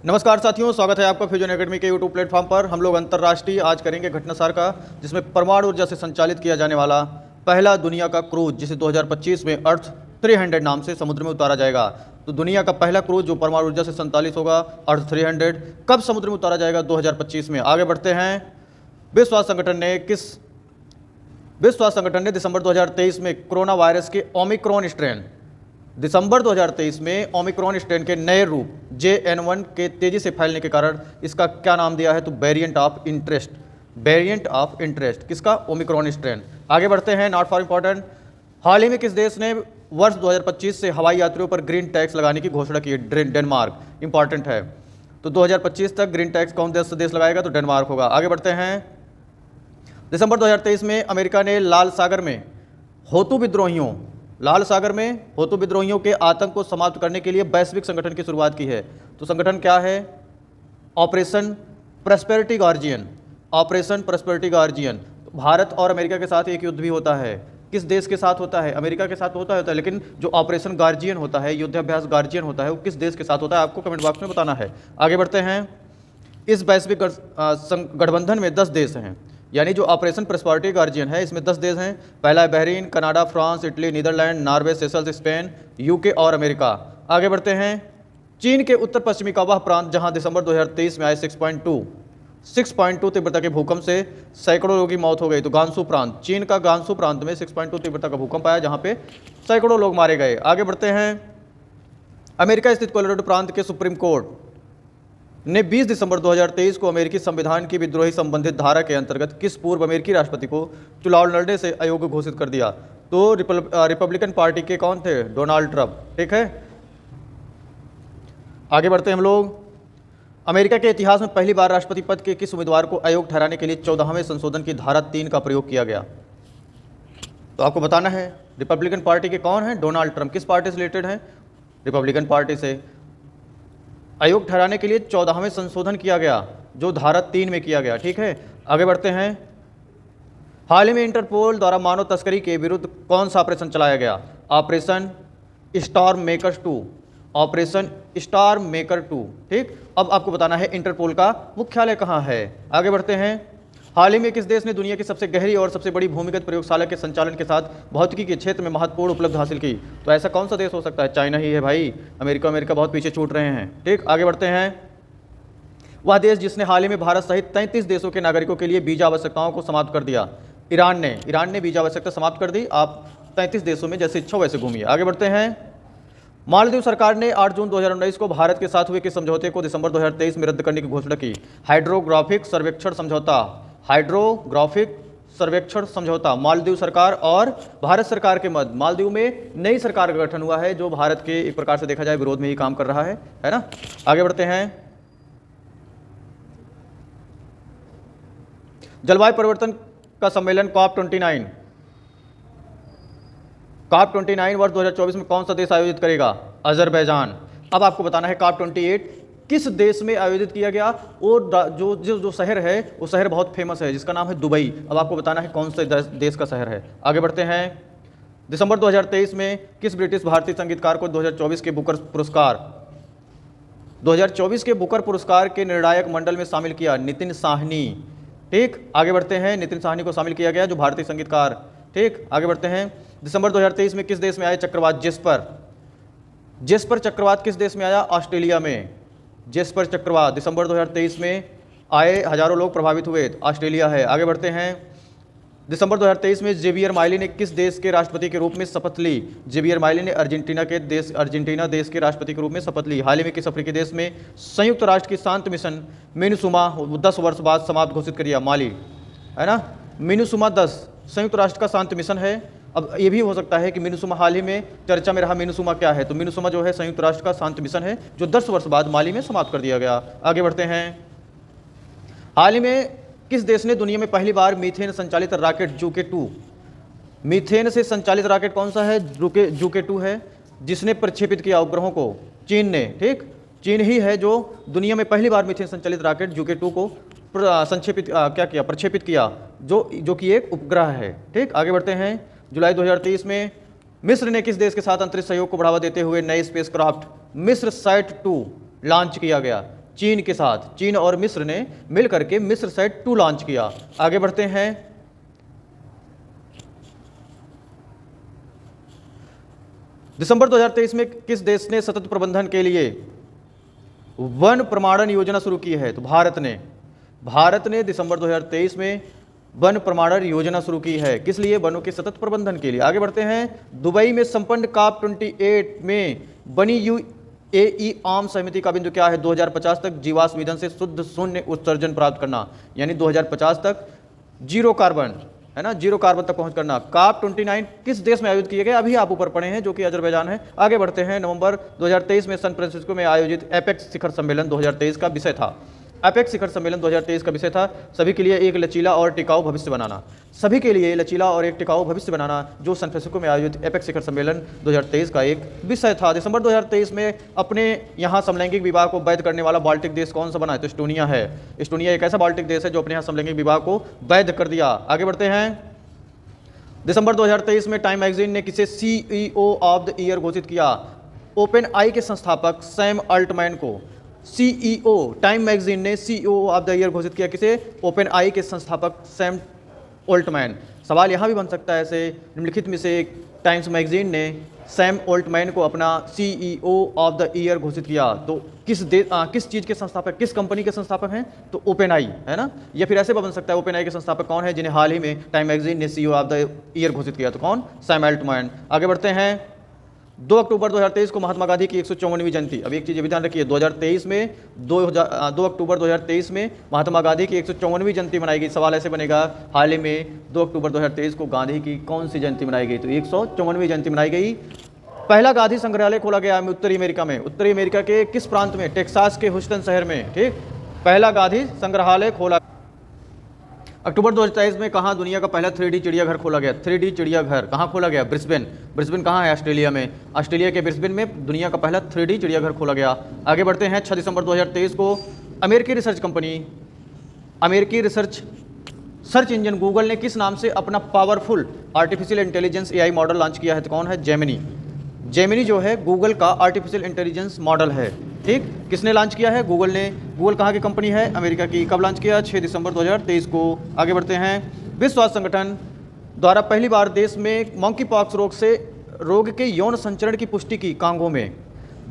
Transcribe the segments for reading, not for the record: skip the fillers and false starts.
नमस्कार साथियों, स्वागत है आपका फ्यूजन एकेडमी के यूट्यूब प्लेटफॉर्म पर। हम लोग अंतर्राष्ट्रीय आज करेंगे घटनासार का, जिसमें परमाणु ऊर्जा से संचालित किया जाने वाला पहला दुनिया का क्रूज, जिसे 2025 में अर्थ 300 नाम से समुद्र में उतारा जाएगा। तो दुनिया का पहला क्रूज जो परमाणु ऊर्जा से संचालित होगा, अर्थ 300, कब समुद्र में उतारा जाएगा? 2025 में। आगे बढ़ते हैं। विश्व स्वास्थ्य संगठन ने दिसंबर 2023 में कोरोना वायरस के ओमिक्रॉन स्ट्रेन दिसंबर 2023 में ओमिक्रॉन स्ट्रेन के नए रूप JN1 के तेजी से फैलने के कारण इसका क्या नाम दिया है? तो वेरिएंट ऑफ इंटरेस्ट। किसका? Omicron strain. आगे बढ़ते हैं। Not for important. हाल ही में किस देश ने वर्ष 2025 से हवाई यात्रियों पर ग्रीन टैक्स लगाने की घोषणा की है? डेनमार्क। इंपॉर्टेंट है। तो 2025 तक ग्रीन टैक्स कौन देश लगाएगा? तो डेनमार्क होगा। आगे बढ़ते हैं। दिसंबर 2023 में अमेरिका ने लाल सागर में होतु विद्रोहियों के आतंक को समाप्त करने के लिए वैश्विक संगठन की शुरुआत की है। तो संगठन क्या है? Operation prosperity guardian. भारत और अमेरिका के साथ एक युद्ध भी होता है। किस देश के साथ होता है? अमेरिका के साथ होता है, लेकिन जो ऑपरेशन गार्जियन होता है, युद्धाभ्यास गार्जियन होता है, वो किस देश के साथ होता है? आपको कमेंट बॉक्स में बताना है। आगे बढ़ते हैं। इस वैश्विक गठबंधन में 10 देश हैं, यानी जो ऑपरेशन प्रॉस्पेरिटी गार्जियन है, इसमें 10 देश हैं। पहला है Bahrain, Canada, France, Italy, Netherlands, Norway, Seychelles, Spain, UK और अमेरिका। आगे बढ़ते हैं। चीन के उत्तर पश्चिमी का वह प्रांत जहां दिसंबर 2023 में आए 6.2 तीव्रता के भूकंप से सैकड़ों लोगों की मौत हो गई। तो गांसू प्रांत, चीन का गांसू प्रांत में 6.2 तीव्रता का भूकंप आया, जहां पे सैकड़ों लोग मारे गए। आगे बढ़ते हैं। अमेरिका स्थित कोलोराडो प्रांत के सुप्रीम कोर्ट ने 20 दिसंबर 2023 को अमेरिकी संविधान की विद्रोही संबंधित धारा के अंतर्गत किस पूर्व अमेरिकी राष्ट्रपति को चुनाव लड़ने से अयोग्य घोषित कर दिया? तो रिपब्लिकन पार्टी के कौन थे? Donald Trump. ठीक है। आगे बढ़ते हैं हम लोग। अमेरिका के इतिहास में पहली बार राष्ट्रपति पद के किस उम्मीदवार को अयोग्य ठहराने के लिए 14वें संशोधन की धारा 3 का प्रयोग किया गया? तो आपको बताना है। रिपब्लिकन पार्टी के कौन है? Donald Trump. किस पार्टी से रिलेटेड है? रिपब्लिकन पार्टी से। अयोग्य ठहराने के लिए 14वें संशोधन किया गया, जो धारा 3 में किया गया। ठीक है। आगे बढ़ते हैं। हाल ही में इंटरपोल द्वारा मानव तस्करी के विरुद्ध कौन सा ऑपरेशन चलाया गया? Operation storm maker 2। ठीक। अब आपको बताना है इंटरपोल का मुख्यालय कहाँ है। आगे बढ़ते हैं। हाल ही में किस देश ने दुनिया की सबसे गहरी और सबसे बड़ी भूमिगत प्रयोगशाला के संचालन के साथ भौतिकी के क्षेत्र में महत्वपूर्ण उपलब्धि हासिल की? तो ऐसा कौन सा देश हो सकता है? चाइना ही है भाई। अमेरिका बहुत पीछे छूट रहे हैं। ठीक। आगे बढ़ते हैं। वह देश जिसने हाल ही में भारत सहित 33 देशों के नागरिकों के लिए वीजा आवश्यकताओं को समाप्त कर दिया? ईरान ने वीजा आवश्यकता समाप्त कर दी। आप 33 देशों में जैसे इच्छा वैसे घूमिए। आगे बढ़ते हैं। मालदीव सरकार ने 8 जून 2019 को भारत के साथ हुए किस समझौते को दिसंबर 2023 में रद्द करने की घोषणा की? हाइड्रोग्राफिक सर्वेक्षण समझौता मालदीव सरकार और भारत सरकार के मध्य। मालदीव में नई सरकार का गठन हुआ है, जो भारत के एक प्रकार से देखा जाए विरोध में ही काम कर रहा है ना। आगे बढ़ते हैं। जलवायु परिवर्तन का सम्मेलन COP29 वर्ष 2024 में कौन सा देश आयोजित करेगा? अजरबैजान। अब आपको बताना है COP28 किस देश में आयोजित किया गया। और जो शहर है, वो शहर बहुत फेमस है, जिसका नाम है दुबई। अब आपको बताना है कौन से देश का शहर है। आगे बढ़ते हैं। दिसंबर 2023 में किस ब्रिटिश भारतीय संगीतकार को 2024 के बुकर पुरस्कार के निर्णायक मंडल में शामिल किया? नितिन साहनी। ठीक। आगे बढ़ते हैं। नितिन साहनी को शामिल किया गया, जो भारतीय संगीतकार। ठीक। आगे बढ़ते हैं। दिसंबर 2023 में किस देश में आया चक्रवात जेस्पर चक्रवात किस देश में आया? ऑस्ट्रेलिया में। जेस्पर चक्रवात दिसंबर 2023 में आए, हजारों लोग प्रभावित हुए। ऑस्ट्रेलिया है। आगे बढ़ते हैं। दिसंबर 2023 में जेवियर माइली ने किस देश के राष्ट्रपति के रूप में शपथ ली? जेवियर माइली ने अर्जेंटीना देश के राष्ट्रपति के रूप में शपथ ली। हाल ही में किस अफ्रीकी देश में संयुक्त राष्ट्र की शांति मिशन मिनुसुमा 10 वर्ष बाद समाप्त घोषित कर दिया? माली, है ना। मिनुसुमा 10 संयुक्त राष्ट्र का शांति मिशन है। अब ये भी हो सकता है कि मिनुसुमा हाल ही में चर्चा में रहा। मिनुसुमा क्या है? तो मिनुसुमा जो है संयुक्त राष्ट्र का शांति मिशन है, जो 10 वर्ष बाद माली में समाप्त कर दिया गया। आगे बढ़ते हैं। हाल ही में किस देश ने दुनिया में पहली बार मीथेन संचालित रॉकेट जूके 2, मीथेन से संचालित रॉकेट कौन सा है? जूके 2 है, जिसने प्रक्षेपित किया उपग्रहों को? चीन ने। ठीक। चीन ही है जो दुनिया में पहली बार मीथेन संचालित रॉकेट जूके 2 को प्रक्षेपित किया, जो कि एक उपग्रह है। ठीक। आगे बढ़ते हैं। जुलाई 2023 में मिस्र ने किस देश के साथ अंतरिक्ष सहयोग को बढ़ावा देते हुए नए स्पेसक्राफ्ट मिस्र सैट 2 लॉन्च किया गया? चीन के साथ, चीन और मिस्र ने मिल करके मिस्र सैट 2 लॉन्च किया। आगे बढ़ते हैं। दिसंबर 2023 में किस देश ने सतत प्रबंधन के लिए वन प्रमाणन योजना शुरू की है? तो भारत ने दिसंबर 2023 में वन प्रमाणन योजना शुरू की है। किस लिए? वनों के सतत प्रबंधन के लिए। आगे बढ़ते हैं। दुबई में संपन्न COP 28 में बनी UAE आम सहमति का बिंदु क्या है? 2050 तक जीवाश्म ईंधन से शुद्ध शून्य उत्सर्जन प्राप्त करना, यानी 2050 तक जीरो कार्बन, है ना, जीरो कार्बन तक पहुंच करना। COP 29 किस देश में आयोजित किए गए? अभी आप ऊपर पढ़े हैं, जो कि अजरबैजान है। आगे बढ़ते हैं। नवंबर 2023 में सैन फ्रांसिस्को में आयोजित एपेक्स शिखर सम्मेलन 2023 का विषय था। एपेक्स शिखर सम्मेलन 2023 का विषय था सभी के लिए एक लचीला और टिकाऊ भविष्य बनाना। सभी के लिए लचीला और एक टिकाऊ भविष्य बनाना, जो सैन फ्रांसिस्को में आयोजित एपेक्स शिखर सम्मेलन 2023 का एक विषय था। दिसंबर 2023 में अपने यहाँ समलैंगिक विवाह को वैध करने वाला बाल्टिक देश कौन सा बना है? तो एस्टोनिया है। एस्टोनिया एक ऐसा बाल्टिक देश है जो अपने यहाँ समलैंगिक विवाह को वैध कर दिया। आगे बढ़ते हैं। दिसंबर 2023 में टाइम मैगजीन ने किसे CEO ऑफ द ईयर घोषित किया? ओपन आई के संस्थापक सैम अल्टमैन को CEO, टाइम मैगजीन ने CEO ऑफ द ईयर घोषित किया। किसे? ओपन आई के संस्थापक सैम ऑल्टमैन। सवाल यहाँ भी बन सकता है ऐसे निम्नलिखित में से टाइम्स मैगजीन ने सैम ऑल्टमैन को अपना CEO ऑफ द ईयर घोषित किया, तो किस चीज़ के संस्थापक, किस कंपनी के संस्थापक हैं? तो ओपन आई, है ना। या फिर ऐसे बन सकता है ओपन आई के संस्थापक कौन है जिन्हें हाल ही में टाइम मैगजीन ने CEO ऑफ द ईयर घोषित किया? तो कौन? Sam Altman. आगे बढ़ते हैं। 2 अक्टूबर 2023 को महात्मा गांधी की 154वीं जयंती। अब एक चीज़ भी ध्यान रखिए, 2023 में 2 अक्टूबर 2023 में महात्मा गांधी की 154वीं जयंती मनाई गई। सवाल ऐसे बनेगा, हाल ही में 2 अक्टूबर 2023 को गांधी की कौन सी जयंती मनाई गई? तो 154वीं जयंती मनाई गई। पहला गांधी संग्रहालय खोला गया उत्तरी अमेरिका में। उत्तरी अमेरिका के किस प्रांत में? टेक्सास के ह्यूस्टन शहर में। ठीक, पहला गांधी संग्रहालय खोला। अक्टूबर 2023 में कहाँ दुनिया का पहला 3D चिड़ियाघर खोला गया? 3D चिड़ियाघर कहाँ खोला गया? ब्रिस्बेन। ब्रिस्बेन कहाँ है? ऑस्ट्रेलिया में। ऑस्ट्रेलिया के ब्रिस्बेन में दुनिया का पहला 3D चिड़ियाघर खोला गया। आगे बढ़ते हैं। 6 दिसंबर 2023 को अमेरिकी रिसर्च कंपनी, अमेरिकी रिसर्च सर्च इंजन गूगल ने किस नाम से अपना powerful artificial intelligence AI model launch किया है? तो कौन है? जेमिनी। जेमिनी जो है गूगल का आर्टिफिशियल इंटेलिजेंस मॉडल है। ठीक, किसने लॉन्च किया है? गूगल ने। गूगल कहाँ की कंपनी है? अमेरिका की। कब लॉन्च किया? 6 दिसंबर 2023 को। आगे बढ़ते हैं। विश्व स्वास्थ्य संगठन द्वारा पहली बार देश में मंकी पॉक्स रोग के यौन संचरण की पुष्टि की कांगो में।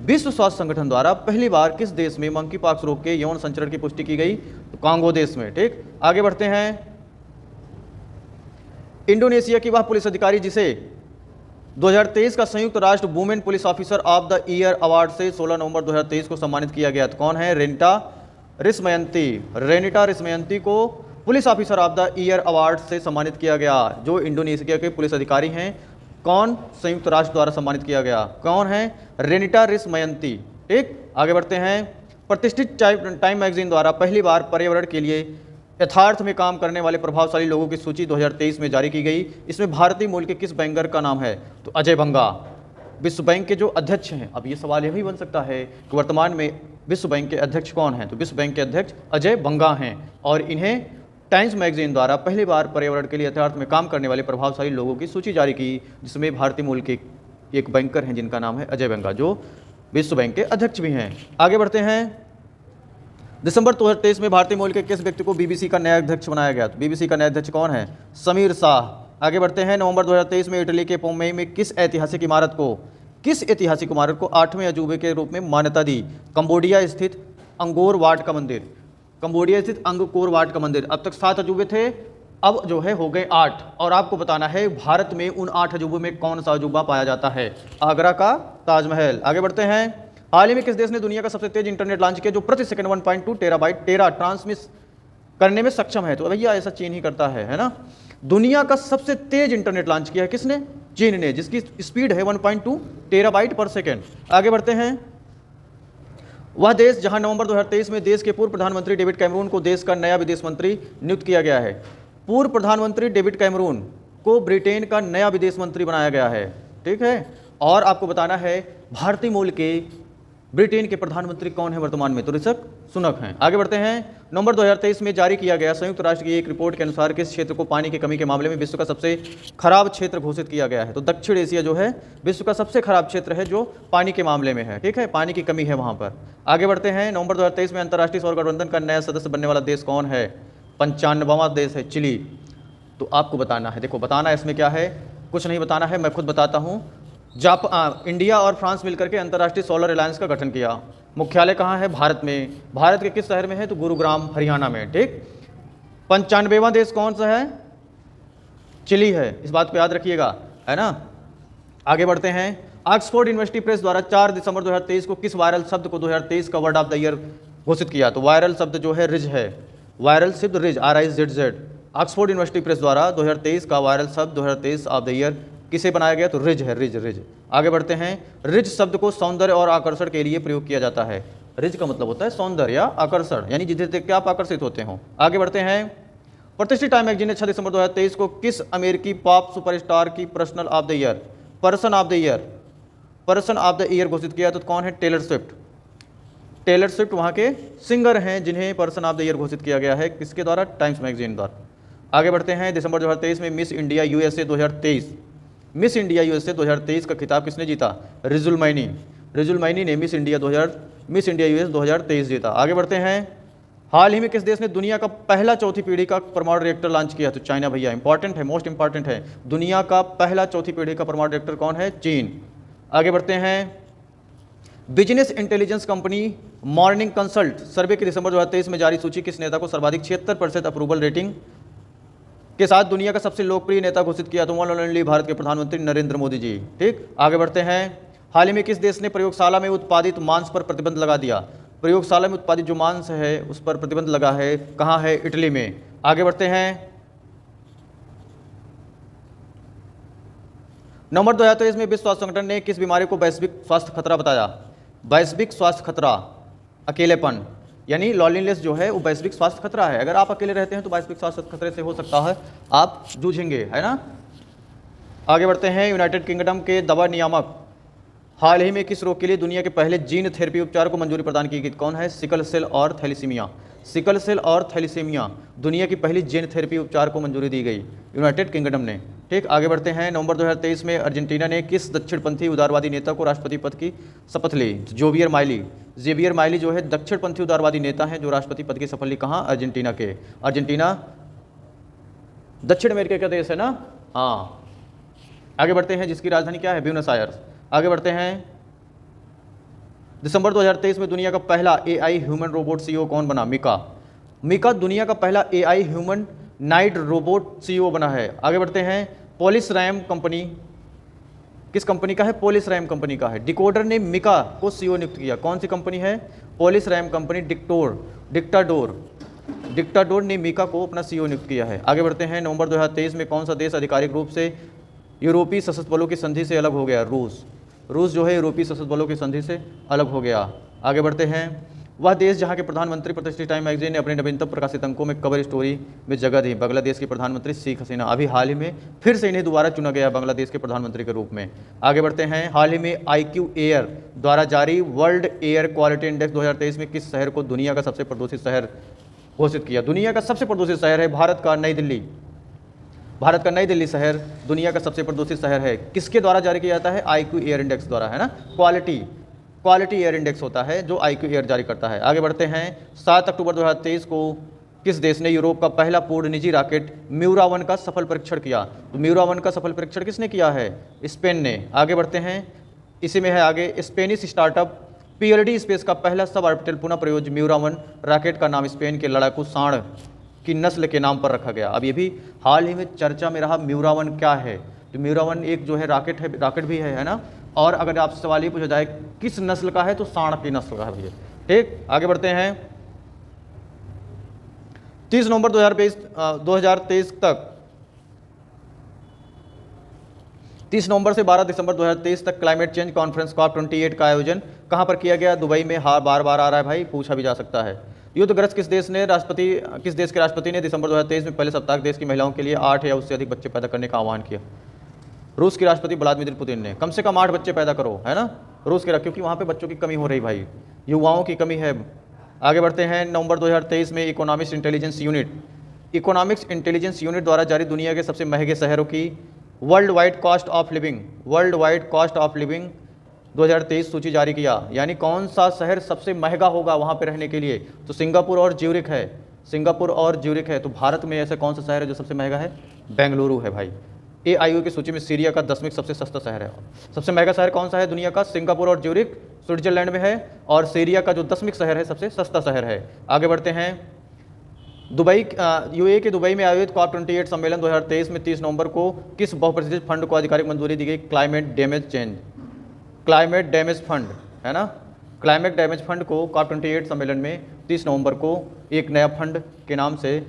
विश्व स्वास्थ्य संगठन द्वारा पहली बार किस देश में मंकी पॉक्स रोग के यौन संचरण की पुष्टि की गई? तो कांगो देश में। ठीक, आगे बढ़ते हैं। इंडोनेशिया की वह पुलिस अधिकारी जिसे 2023 का संयुक्त राष्ट्र women police officer of the year award से 16 नवंबर 2023 को सम्मानित किया गया। तो कौन है? रेनिटा रिस्मयंती। रेनिटा रिस्मयंती को police officer of the year award से सम्मानित किया गया। जो इंडोनेशिया के पुलिस अधिकारी हैं, कौन? संयुक्त राष्ट्र द्वारा सम्मानित किया गया। कौन है? रेनिटा रिस्मयंती। ठीक, आगे बढ़ते हैं। प्रतिष्ठित टाइम मैगजीन द्वारा पहली बार पर्यावरण के लिए यथार्थ में काम करने वाले प्रभावशाली लोगों की सूची 2023 में जारी की गई। इसमें भारतीय मूल के किस बैंकर का नाम है? तो अजय बंगा। विश्व बैंक के जो अध्यक्ष हैं, अब ये सवाल यह भी बन सकता है कि वर्तमान में विश्व बैंक के अध्यक्ष कौन हैं? तो विश्व बैंक के अध्यक्ष अजय बंगा हैं, और इन्हें टाइम्स मैगजीन द्वारा पहली बार पर्यावरण के लिए यथार्थ में काम करने वाले प्रभावशाली लोगों की सूची जारी की, जिसमें भारतीय मूल के एक बैंकर हैं जिनका नाम है अजय बंगा, जो विश्व बैंक के अध्यक्ष भी हैं। आगे बढ़ते हैं। दिसंबर 2023 में भारतीय मूल के किस व्यक्ति को BBC का नया अध्यक्ष बनाया गया? तो BBC का नया अध्यक्ष कौन है? समीर शाह। आगे बढ़ते हैं। नवंबर 2023 में इटली के पोम्पेई में किस ऐतिहासिक इमारत को 8वें अजूबे के रूप में मान्यता दी? कंबोडिया स्थित अंगोर वाट का मंदिर। कंबोडिया स्थित अंगकोर वाट का मंदिर। अब तक 7 अजूबे थे, अब जो है हो गए 8, और आपको बताना है भारत में उन 8 अजूबों में कौन सा अजूबा पाया जाता है? आगरा का ताजमहल। आगे बढ़ते हैं। हाल ही में किस देश ने दुनिया का सबसे तेज इंटरनेट लॉन्च किया जो प्रति सेकंड 1.2 टेरा ट्रांसमिट करने में सक्षम है? तो भैया ऐसा चीन ही करता है ना। दुनिया का सबसे तेज इंटरनेट लॉन्च किया है किसने? चीन ने, जिसकी स्पीड है 1.2 टेराबाइट पर सेकेंड। आगे बढ़ते हैं। वह देश जहां नवंबर 2023 में देश के पूर्व प्रधानमंत्री डेविड कैमरून को देश का नया विदेश मंत्री नियुक्त किया गया है। पूर्व प्रधानमंत्री डेविड कैमरून को ब्रिटेन का नया विदेश मंत्री बनाया गया है। ठीक है, और आपको बताना है भारतीय मूल के ब्रिटेन के प्रधानमंत्री कौन है वर्तमान में? तो ऋषि सुनक हैं। आगे बढ़ते हैं। नवंबर 2023 में जारी किया गया संयुक्त राष्ट्र की एक रिपोर्ट के अनुसार किस क्षेत्र को पानी की कमी के मामले में विश्व का सबसे खराब क्षेत्र घोषित किया गया है? तो दक्षिण एशिया जो है विश्व का सबसे खराब क्षेत्र है जो पानी के मामले में है। ठीक है, पानी की कमी है वहां पर। आगे बढ़ते हैं। नवंबर 2023 में अंतर्राष्ट्रीय सौर गठबंधन का नया सदस्य बनने वाला देश कौन है? 95वां देश है चिली। तो आपको बताना है, देखो बताना इसमें क्या है, कुछ नहीं बताना है, मैं खुद बताता हूँ। इंडिया और फ्रांस मिलकर के अंतर्राष्ट्रीय सोलर अलायंस का गठन किया। मुख्यालय कहाँ है? भारत में। भारत के किस शहर में है? तो गुरुग्राम हरियाणा में। ठीक। 95वां देश कौन सा है? चिली है, इस बात को याद रखिएगा, है ना। आगे बढ़ते हैं। ऑक्सफोर्ड यूनिवर्सिटी प्रेस द्वारा 4 दिसंबर 2023 को किस वायरल शब्द को 2023 का वर्ड ऑफ द ईयर घोषित किया? तो वायरल शब्द जो है रिज है, वायरल शब्द ridge, RIZZ। Oxford university press द्वारा 2023 का वायरल शब्द 2023 ऑफ द ईयर किसे बनाया गया? तो रिज है, रिज। आगे बढ़ते हैं। रिज शब्द को सौंदर्य और आकर्षण के लिए प्रयोग किया जाता है। रिज का मतलब होता है सौंदर्य या आकर्षण, यानी जिसे देख के आप आकर्षित होते हो। आगे बढ़ते हैं। प्रतिष्ठित टाइम मैगजीन ने 6 दिसंबर 2023 को किस अमेरिकी पॉप सुपरस्टार की पर्सन ऑफ द ईयर घोषित किया? तो कौन है? Taylor Swift. टेलर स्विफ्ट वहाँ के सिंगर हैं जिन्हें पर्सन ऑफ द ईयर घोषित किया गया है, किसके द्वारा? टाइम्स मैगजीन द्वारा। आगे बढ़ते हैं। दिसंबर 2023 में मिस इंडिया यूएसए 2023 का खिताब किसने जीता? रिजुल मैनी ने मिस इंडिया यूएस 2023 जीता। आगे बढ़ते हैं। हाल ही में किस देश ने दुनिया का पहला चौथी पीढ़ी का परमाणु रिएक्टर लॉन्च किया? तो चाइना भैया, इंपॉर्टेंट है, मोस्ट इंपॉर्टेंट है। दुनिया का पहला चौथी पीढ़ी का परमाणु रिएक्टर कौन है? चीन। आगे बढ़ते हैं। Business intelligence company Morning Consult survey की दिसंबर 2023 में जारी सूची किस नेता को सर्वाधिक 76% अप्रूवल रेटिंग के साथ दुनिया का सबसे लोकप्रिय नेता घोषित किया? तो वन एंड ओनली भारत के प्रधानमंत्री नरेंद्र मोदी जी। ठीक। आगे बढ़ते हैं। हाल ही में किस देश ने प्रयोगशाला में उत्पादित मांस पर प्रतिबंध लगा दिया? प्रयोगशाला में उत्पादित जो मांस है उस पर प्रतिबंध लगा है, कहाँ है? इटली में। आगे बढ़ते हैं। नवंबर 2023 में विश्व स्वास्थ्य संगठन ने किस बीमारी को वैश्विक स्वास्थ्य खतरा बताया? वैश्विक स्वास्थ्य खतरा, अकेलेपन, यानी लॉनलीनेस जो है वो वैश्विक स्वास्थ्य खतरा है। अगर आप अकेले रहते हैं तो वैश्विक स्वास्थ्य खतरे से हो सकता है आप जूझेंगे, है ना। आगे बढ़ते हैं। यूनाइटेड किंगडम के दवा नियामक हाल ही में किस रोग के लिए दुनिया के पहले जीन थेरेपी उपचार को मंजूरी प्रदान की गई? कौन है? सिकल सेल और थैलीसीमिया दुनिया की पहली जीन थेरेपी उपचार को मंजूरी दी गई यूनाइटेड किंगडम ने। ठीक। आगे बढ़ते हैं। नवंबर 2023 में अर्जेंटीना ने किस दक्षिणपंथी उदारवादी नेता को राष्ट्रपति पद की शपथ ली? जेवियर माइली जो है दक्षिणपंथी उदारवादी नेता हैं जो राष्ट्रपति पद की शपथ ली। कहाँ? अर्जेंटीना के। अर्जेंटीना दक्षिण अमेरिका का देश है ना। हाँ। आगे बढ़ते हैं। जिसकी राजधानी क्या है? Buenos Aires. आगे बढ़ते हैं। दिसंबर 2023 में दुनिया का पहला AI ह्यूमन रोबोट CEO कौन बना? मिका दुनिया का पहला AI human night robot CEO बना है। आगे बढ़ते हैं। पोलिस रैम कंपनी किस कंपनी का है? पोलिस रैम कंपनी का है। डिकोडर ने मिका को CEO नियुक्त किया। कौन सी कंपनी है? Polish rum company. डिक्टाडोर ने मिका को अपना CEO नियुक्त किया है। आगे बढ़ते हैं। नवंबर 2023 में कौन सा देश आधिकारिक रूप से यूरोपीय सशस्त्र बलों की संधि से अलग हो गया? रूस जो है यूरोपीय सशस्त्र बलों की संधि से अलग हो गया। आगे बढ़ते हैं। वह देश जहां के प्रधानमंत्री प्रतिष्ठित टाइम मैगजीन ने अपने नवीनतम प्रकाशित अंकों में कवर स्टोरी में जगह दी। बांग्लादेश की प्रधानमंत्री शेख हसीना। अभी हाल ही में फिर से इन्हें दोबारा चुना गया बांग्लादेश के प्रधानमंत्री के रूप में। आगे बढ़ते हैं। हाल ही में IQ एयर द्वारा जारी वर्ल्ड एयर क्वालिटी इंडेक्स 2023 में किस शहर को दुनिया का सबसे प्रदूषित शहर घोषित किया? दुनिया का सबसे प्रदूषित शहर है भारत का नई दिल्ली शहर दुनिया का सबसे प्रदूषित शहर है। किसके द्वारा जारी किया जाता है? IQ एयर इंडेक्स द्वारा, है ना। क्वालिटी एयर इंडेक्स होता है जो IQ एयर जारी करता है। आगे बढ़ते हैं। 7 अक्टूबर 2023 को किस देश ने यूरोप का पहला पूर्ण निजी रॉकेट म्यूरा-1 का सफल परीक्षण किया? तो म्यूरा-1 का सफल परीक्षण किसने किया है? स्पेन ने। आगे बढ़ते हैं। इसी में है आगे। स्पेनिश स्टार्टअप PLD स्पेस का पहला सब ऑर्बिटल पुनः प्रयोज्य म्यूरा-1 रॉकेट का नाम स्पेन के लड़ाकू सांड की नस्ल के नाम पर रखा गया। अब ये भी हाल ही में चर्चा में रहा। म्यूरा-1 क्या है? तो म्यूरा-1 एक जो है रॉकेट भी है ना। और अगर आपसे सवाल ये पूछा जाए किस नस्ल का है तो सांड की नस्ल का है भैया। ठीक। आगे बढ़ते हैं। 30 नवंबर 2023 तक 30 नवंबर से 12 दिसंबर 2023 तक क्लाइमेट चेंज कॉन्फ्रेंस COP28 का आयोजन कहां पर किया गया? दुबई में। हाँ, बार बार आ रहा है भाई, पूछा भी जा सकता है। युद्धग्रस्त किस देश के राष्ट्रपति ने दिसंबर 2023 में पहले सप्ताह देश की महिलाओं के लिए 8 या उससे अधिक बच्चे पैदा करने का आह्वान किया? रूस के राष्ट्रपति व्लादिमीर पुतिन ने। कम से कम 8 बच्चे पैदा करो, है ना, रूस के, क्योंकि वहाँ पे बच्चों की कमी हो रही भाई, युवाओं की कमी है। आगे बढ़ते हैं। नवंबर 2023 में इकोनॉमिक्स इंटेलिजेंस यूनिट द्वारा जारी दुनिया के सबसे महंगे शहरों की world wide cost of living 2023 सूची जारी किया। यानी कौन सा शहर सबसे महंगा होगा वहाँ पे रहने के लिए, तो सिंगापुर और ज्यूरिख है। तो भारत में ऐसा कौन सा शहर है जो सबसे महंगा है? बेंगलुरु है भाई। AIO की सूची में सीरिया का 10वें सबसे सस्ता शहर है। सबसे महंगा शहर कौन सा है दुनिया का? सिंगापुर और ज्यूरिख स्विट्जरलैंड में है, और सीरिया का जो 10वें शहर है सबसे सस्ता शहर है। आगे बढ़ते हैं। दुबई, UAE के दुबई में आयोजित COP28 सम्मेलन 2023 में 30 नवंबर को किस बहुप्रतिष्ठित फंड को आधिकारिक मंजूरी दी गई? क्लाइमेट डैमेज फंड, है ना, क्लाइमेट डैमेज फंड को COP28 सम्मेलन में 30 नवंबर को एक नया फंड के नाम से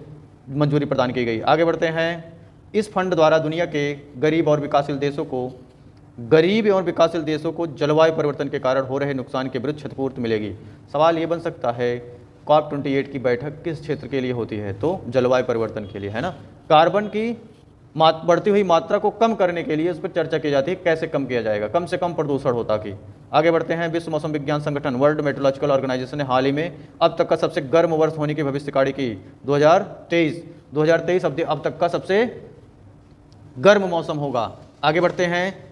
मंजूरी प्रदान की गई। आगे बढ़ते हैं। इस फंड द्वारा दुनिया के गरीब और विकासशील देशों को जलवायु परिवर्तन के कारण हो रहे नुकसान के विरुद्ध क्षतिपूर्ति मिलेगी। सवाल ये बन सकता है, COP28 की बैठक किस क्षेत्र के लिए होती है? तो जलवायु परिवर्तन के लिए, है ना। कार्बन की बढ़ती हुई मात्रा को कम करने के लिए उस पर चर्चा की जाती है, कैसे कम किया जाएगा, कम से कम प्रदूषण हो ताकि। आगे बढ़ते हैं। विश्व मौसम विज्ञान संगठन वर्ल्ड मेट्रोलॉजिकल ऑर्गेनाइजेशन ने हाल ही में अब तक का सबसे गर्म वर्ष होने की भविष्यवाणी की। 2023 अब तक का सबसे गर्म मौसम होगा। आगे बढ़ते हैं।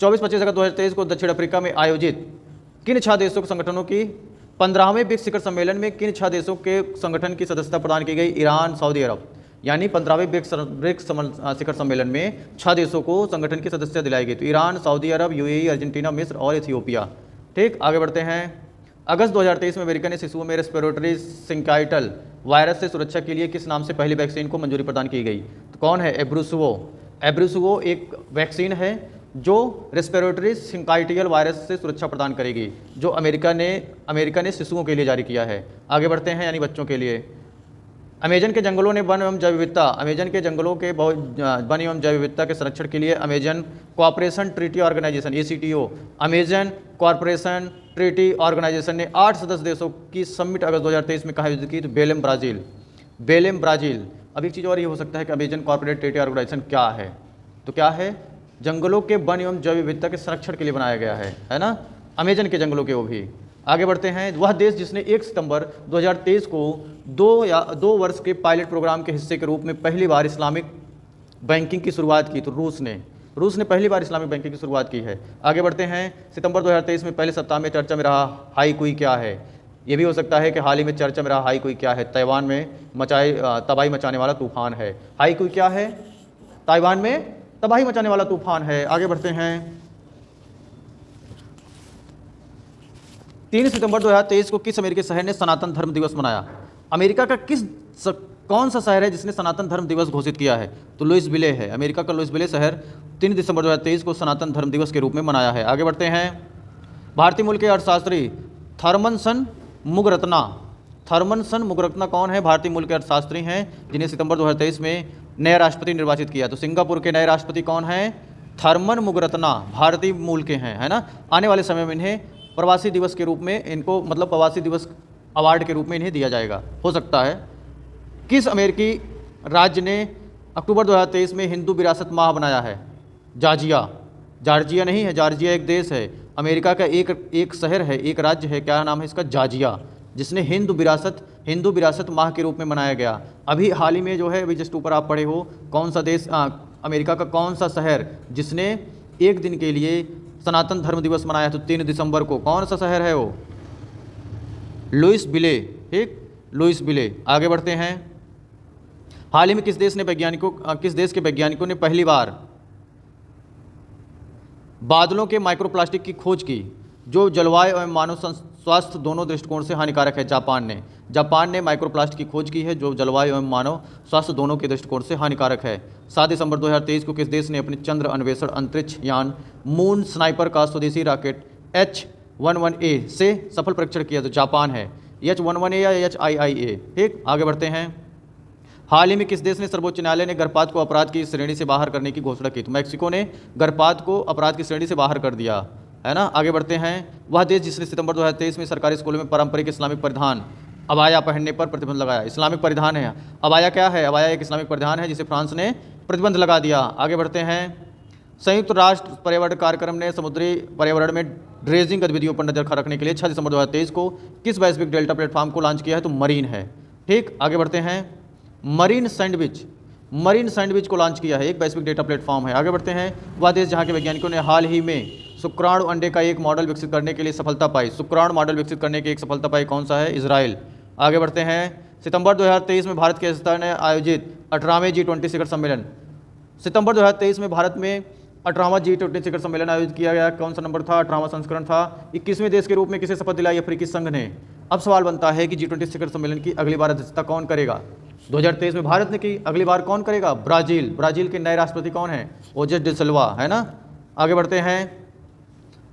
24-25 अगस्त 2023 को दक्षिण अफ्रीका में आयोजित किन 6 देशों के संगठनों की 15वें ब्रिक्स शिखर सम्मेलन में किन 6 देशों के संगठन की सदस्यता प्रदान की गई? ईरान, सऊदी अरब। यानी 15वें ब्रिक्स शिखर सम्मेलन में 6 देशों को संगठन की सदस्यता दिलाई गई। तो ईरान, सऊदी अरब, UAE, अर्जेंटीना, मिस्र और इथियोपिया। ठीक, आगे बढ़ते हैं। अगस्त 2023 में अमेरिका ने शिशुओं में रेस्पिरेटरी सिंकाइटल वायरस से सुरक्षा के लिए किस नाम से पहली वैक्सीन को मंजूरी प्रदान की गई? तो कौन है? एब्रूसुवो एक वैक्सीन है जो रेस्पिरेटरी सिंकाइटियल वायरस से सुरक्षा प्रदान करेगी, जो अमेरिका ने शिशुओं के लिए जारी किया है। आगे बढ़ते हैं। यानी बच्चों के लिए। अमेजन के जंगलों ने वन एवं जैव विविधता के संरक्षण के लिए Amazon cooperation treaty organisation ACTO Amazon corporation treaty organisation ने 8 सदस्य देशों की समिट अगस्त 2023 में कहाँ आयोजित की? तो बेलेम, ब्राज़ील। अब एक चीज़ और ये हो सकता है कि अमेजन कॉर्पोरेट ट्रीटी ऑर्गेनाइजेशन क्या है? तो क्या है? जंगलों के वन एवं जैव विविधता के संरक्षण के लिए बनाया गया है ना, अमेजन के जंगलों के वो भी। आगे बढ़ते हैं। वह देश जिसने 1 सितंबर 2023 को 2 वर्ष के पायलट प्रोग्राम के हिस्से के रूप में पहली बार इस्लामिक बैंकिंग की शुरुआत की, तो रूस ने पहली बार इस्लामिक बैंकिंग की शुरुआत की है। आगे बढ़ते हैं। सितंबर 2023 में पहले सप्ताह में चर्चा में रहा हाईकुई क्या है? ये भी हो सकता है कि हाल ही में चर्चा में रहा हाईकुई क्या है? ताइवान में तबाही मचाने वाला तूफान है। हाईकुई क्या है? ताइवान में तबाही मचाने वाला तूफान है। आगे बढ़ते हैं। 3 सितंबर 2023 को किस अमेरिकी शहर ने सनातन धर्म दिवस मनाया? अमेरिका का कौन सा शहर है जिसने सनातन धर्म दिवस घोषित किया है? तो लुइसविले है। अमेरिका का लुइसविले शहर 3 दिसंबर 2023 को सनातन धर्म दिवस के रूप में मनाया है। आगे बढ़ते हैं। भारतीय मूल के अर्थशास्त्री थर्मनसन मुगरत्ना कौन है? भारतीय मूल के अर्थशास्त्री हैं जिन्हें सितंबर 2023 में नया राष्ट्रपति निर्वाचित किया। तो सिंगापुर के नए राष्ट्रपति कौन हैं? थर्मन मुगरत्ना, भारतीय मूल के हैं, है ना। आने वाले समय में इन्हें प्रवासी दिवस के रूप में प्रवासी दिवस अवार्ड के रूप में इन्हें दिया जाएगा, हो सकता है। किस अमेरिकी राज्य ने अक्टूबर 2023 में हिंदू विरासत माह बनाया है? जॉर्जिया नहीं है, जॉर्जिया एक देश है। अमेरिका का एक शहर है, एक राज्य है, क्या नाम है इसका? जॉर्जिया, जिसने हिंदू विरासत माह के रूप में मनाया गया। अभी हाल ही में जो है, अभी जस्ट ऊपर आप पढ़े हो, कौन सा देश, अमेरिका का कौन सा शहर जिसने एक दिन के लिए सनातन धर्म दिवस मनाया? तो 3 दिसंबर को। कौन सा शहर है वो? लुइसविले। ठीक, लुइसविले। आगे बढ़ते हैं। हाल ही में किस देश के वैज्ञानिकों ने पहली बार बादलों के माइक्रोप्लास्टिक की खोज की, जो जलवायु एवं मानव स्वास्थ्य दोनों दृष्टिकोण से हानिकारक है? जापान ने माइक्रोप्लास्टिक की खोज की है जो जलवायु एवं मानव स्वास्थ्य दोनों के दृष्टिकोण से हानिकारक है। 7 दिसंबर 2023 को किस देश ने अपने चंद्र अन्वेषण अंतरिक्ष यान मून स्नाइपर का स्वदेशी रॉकेट H-11A से सफल परीक्षण किया? तो जापान है। H-11A या HIIA। ठीक, आगे बढ़ते हैं। हाल ही में किस देश ने सर्वोच्च न्यायालय ने गर्भपात को अपराध की श्रेणी से बाहर करने की घोषणा की? तो मैक्सिको ने गर्भपात को अपराध की श्रेणी से बाहर कर दिया, है ना। आगे बढ़ते हैं। वह देश जिसने सितंबर 2023 में सरकारी स्कूलों में पारंपरिक इस्लामिक परिधान अबाया पहनने पर प्रतिबंध लगाया? इस्लामिक परिधान है। अबाया क्या है? अबाया एक इस्लामिक परिधान है जिसे फ्रांस ने प्रतिबंध लगा दिया। आगे बढ़ते हैं। संयुक्त राष्ट्र पर्यावरण कार्यक्रम ने समुद्री पर्यावरण में ड्रेजिंग गतिविधियों पर नजर रखने के लिए 6 दिसंबर 2023 को किस वैश्विक डेल्टा प्लेटफॉर्म को लॉन्च किया है? तो मरीन है। ठीक, आगे बढ़ते हैं। मरीन सैंडविच को लॉन्च किया है, एक वैश्विक डेटा प्लेटफॉर्म है। आगे बढ़ते हैं। वह देश जहां के वैज्ञानिकों ने हाल ही में शुक्राणु अंडे का एक मॉडल विकसित करने के लिए सफलता पाई। शुक्राणु मॉडल विकसित करने की एक सफलता पाई, कौन सा है? इजराइल। आगे बढ़ते हैं। सितंबर 2023 में भारत की अध्यक्षता ने आयोजित 18वें G20 शिखर सम्मेलन। सितंबर 2023 में भारत में 18वां G20 शिखर सम्मेलन आयोजित किया गया। कौन सा नंबर था? 18वां संस्करण था। 21वें देश के रूप में किसे शपथ दिलाई? अफ्रीकी संघ ने। अब सवाल बनता है कि G20 शिखर सम्मेलन की अगली बार अध्यक्षता कौन करेगा? 2023 में भारत ने की, अगली बार कौन करेगा? ब्राजील के नए राष्ट्रपति कौन है? ओजेस डे सिल्वा, है ना। आगे बढ़ते हैं।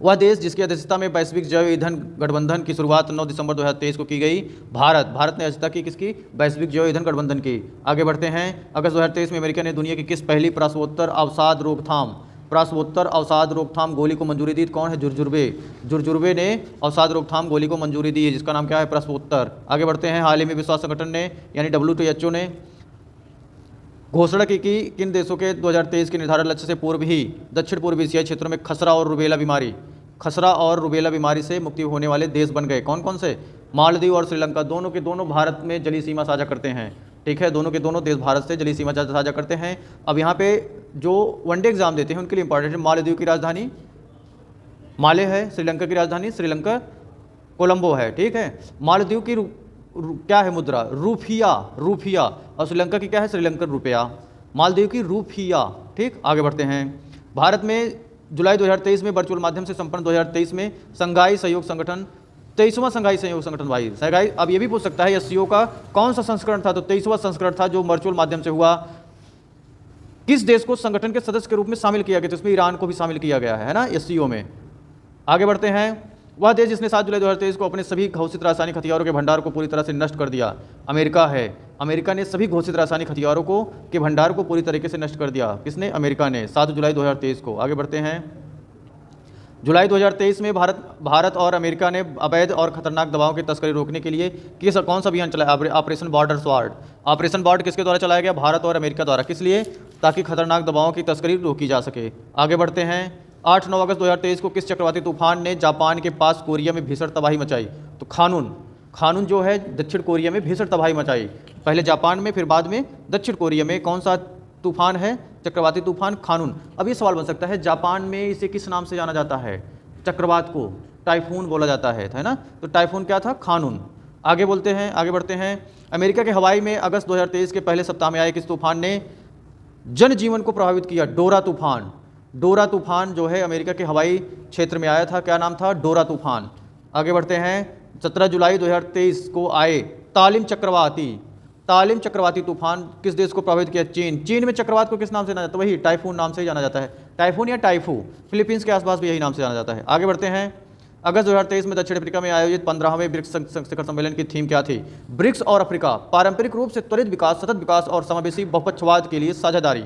वह देश जिसकी अध्यक्षता में वैश्विक जैव ईंधन गठबंधन की शुरुआत 9 दिसंबर 2023 को की गई। भारत ने अध्यक्षता की किसकी? वैश्विक जैव ईंधन गठबंधन की। आगे बढ़ते हैं। अगस्त 2023 में अमेरिका ने दुनिया की किस पहली प्रसवोत्तर अवसाद रोकथाम गोली को मंजूरी दी? कौन है? जुर्जुर्बे ने अवसाद रोकथाम गोली को मंजूरी दी है, जिसका नाम क्या है? प्रसवोत्तर। आगे बढ़ते हैं। हाल ही में विश्व स्वास्थ्य संगठन ने यानी WHO ने घोषणा की कि किन देशों के 2023 के निर्धारित लक्ष्य से पूर्व ही दक्षिण पूर्व एशियाई क्षेत्रों में खसरा और रुबेला बीमारी से मुक्ति होने वाले देश बन गए। कौन कौन से? मालदीव और श्रीलंका, दोनों के दोनों भारत में जलीय सीमा साझा करते हैं। ठीक है, दोनों के दोनों देश भारत से जलीय सीमा साझा करते हैं। अब यहाँ पे जो वनडे एग्जाम देते हैं उनके लिए इंपॉर्टेंट है। मालदीव की राजधानी माले है, श्रीलंका की राजधानी श्रीलंका कोलंबो है। ठीक है, मालदीव की क्या है मुद्रा? रूफिया, और श्रीलंका की क्या है? श्रीलंकन रुपया। मालदीव की रूफिया। ठीक, आगे बढ़ते हैं। भारत में जुलाई 2023 में वर्चुअल माध्यम से संपन्न 2023 में संघाई सहयोग संगठन 23वां संघाई सहयोग संगठन भाई संघाई। अब ये भी पूछ सकता है SCO का कौन सा संस्करण था? तो 23वां संस्करण था जो वर्चुअल माध्यम से हुआ। किस देश को संगठन के सदस्य के रूप में शामिल किया गया? तो इसमें ईरान को भी शामिल किया गया है ना SCO में। आगे बढ़ते हैं। वह देश जिसने 7 जुलाई 2023 को अपने सभी घोषित रासायनिक हथियारों के भंडार को पूरी तरह से नष्ट कर दिया, अमेरिका है। अमेरिका ने सभी घोषित रासायनिक हथियारों के भंडार को पूरी तरीके से नष्ट कर दिया। किसने? अमेरिका ने, 7 जुलाई 2023 को। आगे बढ़ते हैं। जुलाई 2023 में भारत और अमेरिका ने अवैध और खतरनाक दवाओं की तस्करी रोकने के लिए कौन सा अभियान चलाया? Operation border sword. Operation border किसके द्वारा चलाया गया? भारत और अमेरिका द्वारा। किस लिए? ताकि खतरनाक दवाओं की तस्करी रोकी जा सके। आगे बढ़ते हैं। 8-9 अगस्त 2023 को किस चक्रवाती तूफान ने जापान के पास कोरिया में भीषण तबाही मचाई? तो खानून जो है दक्षिण कोरिया में भीषण तबाही मचाई। पहले जापान में, फिर बाद में दक्षिण कोरिया में। कौन सा तूफान है? चक्रवाती तूफान खानून। अब ये सवाल बन सकता है, जापान में इसे किस नाम से जाना जाता है? चक्रवात को टाइफून बोला जाता है ना। तो टाइफून क्या था? खानून। आगे बढ़ते हैं। अमेरिका के हवाई में अगस्त 2023 के पहले सप्ताह में आए किस तूफान ने जनजीवन को प्रभावित किया? डोरा तूफान जो है अमेरिका के हवाई क्षेत्र में आया था। क्या नाम था? डोरा तूफान। आगे बढ़ते हैं। 17 जुलाई 2023 को आए तालिम चक्रवाती तूफान किस देश को प्रभावित किया? चीन में चक्रवात को किस नाम से जाना जाता है? वही टाइफून नाम से ही जाना जाता है। टाइफून या टाइफू, फिलीपींस के आसपास भी यही नाम से जाना जाता है। आगे बढ़ते हैं। अगस्त 2023 में दक्षिण अफ्रीका में आयोजित 15वें ब्रिक्स शिखर सम्मेलन की थीम क्या थी? ब्रिक्स और अफ्रीका, पारंपरिक रूप से त्वरित विकास, सतत विकास और समावेशी बहुपक्षवाद के लिए साझेदारी।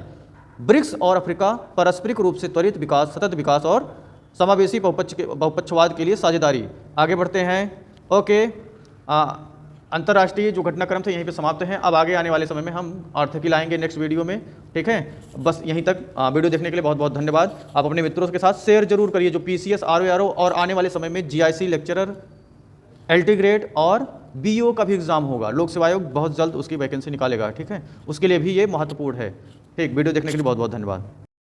ब्रिक्स और अफ्रीका पारस्परिक रूप से त्वरित विकास, सतत विकास और समावेशी बहुपक्षवाद के लिए साझेदारी। आगे बढ़ते हैं। ओके, अंतर्राष्ट्रीय जो घटनाक्रम थे यहीं पे समाप्त हैं। अब आगे आने वाले समय में हम आर्थिकी लाएंगे नेक्स्ट वीडियो में। ठीक है, बस यहीं तक। वीडियो देखने के लिए बहुत बहुत धन्यवाद। आप अपने मित्रों के साथ शेयर जरूर करिए, जो PCS, RO और आने वाले समय में GIC लेक्चरर, LT ग्रेड और BO का भी एग्जाम होगा। लोक सेवा आयोग बहुत जल्द उसकी वैकेंसी निकालेगा। ठीक है, उसके लिए भी ये महत्वपूर्ण है। ठीक, वीडियो देखने के लिए बहुत बहुत धन्यवाद।